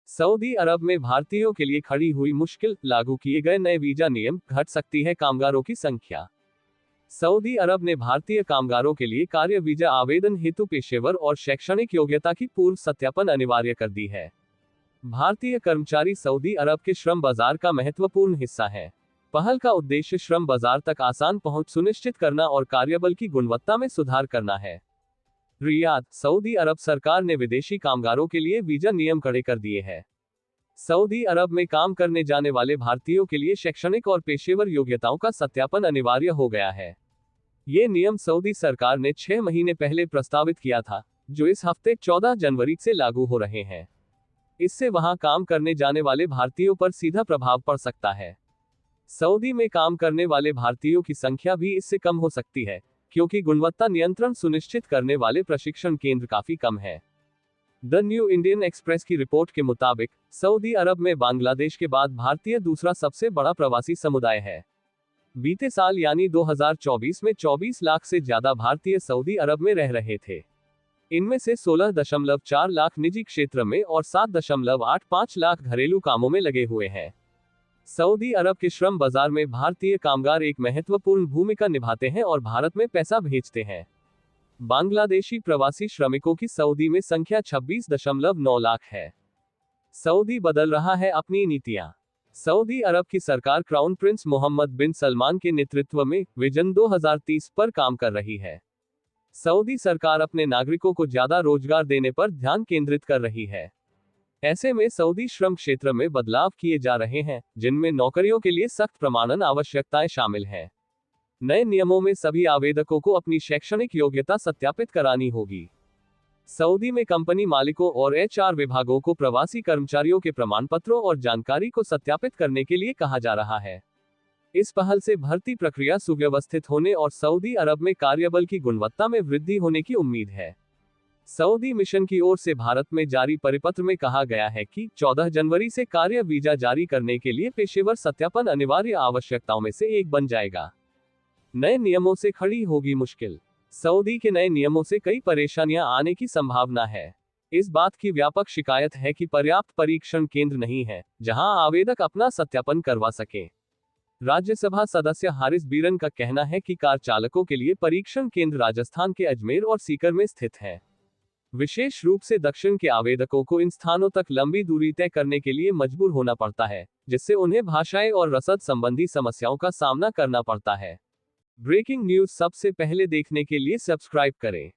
Saudi अरब में भारतीयों के लिए खड़ी हुई मुश्किल, लागू किए गए नए वीजा नियम, घट सकती है कामगारों की संख्या। सऊदी अरब ने भारतीय कामगारों के लिए कार्य वीजा आवेदन हेतु पेशेवर और शैक्षणिक योग्यता की पूर्व सत्यापन अनिवार्य कर दी है। भारतीय कर्मचारी सऊदी अरब के श्रम बाजार का महत्वपूर्ण हिस्सा है। पहल का उद्देश्य श्रम बाजार तक आसान पहुंच सुनिश्चित करना और कार्यबल की गुणवत्ता में सुधार करना है। रियाद, सऊदी अरब सरकार ने विदेशी कामगारों के लिए वीजा नियम कड़े कर दिए हैं। सऊदी अरब में काम करने जाने वाले भारतीयों के लिए शैक्षणिक और पेशेवर योग्यताओं का सत्यापन अनिवार्य हो गया है। ये नियम सऊदी सरकार ने 6 महीने पहले प्रस्तावित किया था, जो इस हफ्ते 14 जनवरी से लागू हो रहे हैं। इससे वहां काम करने जाने वाले भारतीयों पर सीधा प्रभाव पड़ सकता है। सऊदी में काम करने वाले भारतीयों की संख्या भी इससे कम हो सकती है, क्योंकि गुणवत्ता नियंत्रण सुनिश्चित करने वाले प्रशिक्षण केंद्र काफी कम है। द न्यू इंडियन एक्सप्रेस की रिपोर्ट के मुताबिक, सऊदी अरब में बांग्लादेश के बाद भारतीय दूसरा सबसे बड़ा प्रवासी समुदाय है। बीते साल यानी 2024 में 24 लाख से ज्यादा भारतीय सऊदी अरब में रह रहे थे। इनमें से 16.4 लाख निजी क्षेत्र में और 7.85 लाख घरेलू कामों में लगे हुए हैं। सऊदी अरब के श्रम बाजार में भारतीय कामगार एक महत्वपूर्ण भूमिका निभाते हैं और भारत में पैसा भेजते हैं। बांग्लादेशी प्रवासी श्रमिकों की सऊदी में संख्या 26.9 लाख है। सऊदी बदल रहा है अपनी नीतियां। सऊदी अरब की सरकार क्राउन प्रिंस मोहम्मद बिन सलमान के नेतृत्व में विजन 2030 पर काम कर रही है। सऊदी सरकार अपने नागरिकों को ज्यादा रोजगार देने पर ध्यान केंद्रित कर रही है। ऐसे में सऊदी श्रम क्षेत्र में बदलाव किए जा रहे हैं, जिनमें नौकरियों के लिए सख्त प्रमाणन आवश्यकताएं शामिल हैं। नए नियमों में सभी आवेदकों को अपनी शैक्षणिक योग्यता सत्यापित करानी होगी। सऊदी में कंपनी मालिकों और एचआर विभागों को प्रवासी कर्मचारियों के प्रमाण पत्रों और जानकारी को सत्यापित करने के लिए कहा जा रहा है। इस पहल से भर्ती प्रक्रिया सुव्यवस्थित होने और सऊदी अरब में कार्यबल की गुणवत्ता में वृद्धि होने की उम्मीद है। सऊदी मिशन की ओर से भारत में जारी परिपत्र में कहा गया है कि 14 जनवरी से कार्य वीजा जारी करने के लिए पेशेवर सत्यापन अनिवार्य आवश्यकताओं में से एक बन जाएगा। नए नियमों से खड़ी होगी मुश्किल। सऊदी के नए नियमों से कई परेशानियां आने की संभावना है। इस बात की व्यापक शिकायत है कि पर्याप्त परीक्षण केंद्र नहीं है, जहां आवेदक अपना सत्यापन करवा सके। राज्यसभा सदस्य हारिस बीरन का कहना है कि कार चालकों के लिए परीक्षण केंद्र राजस्थान के अजमेर और सीकर में स्थित है। विशेष रूप से दक्षिण के आवेदकों को इन स्थानों तक लंबी दूरी तय करने के लिए मजबूर होना पड़ता है, जिससे उन्हें भाषाई और रसद संबंधी समस्याओं का सामना करना पड़ता है। ब्रेकिंग न्यूज सबसे पहले देखने के लिए सब्सक्राइब करें।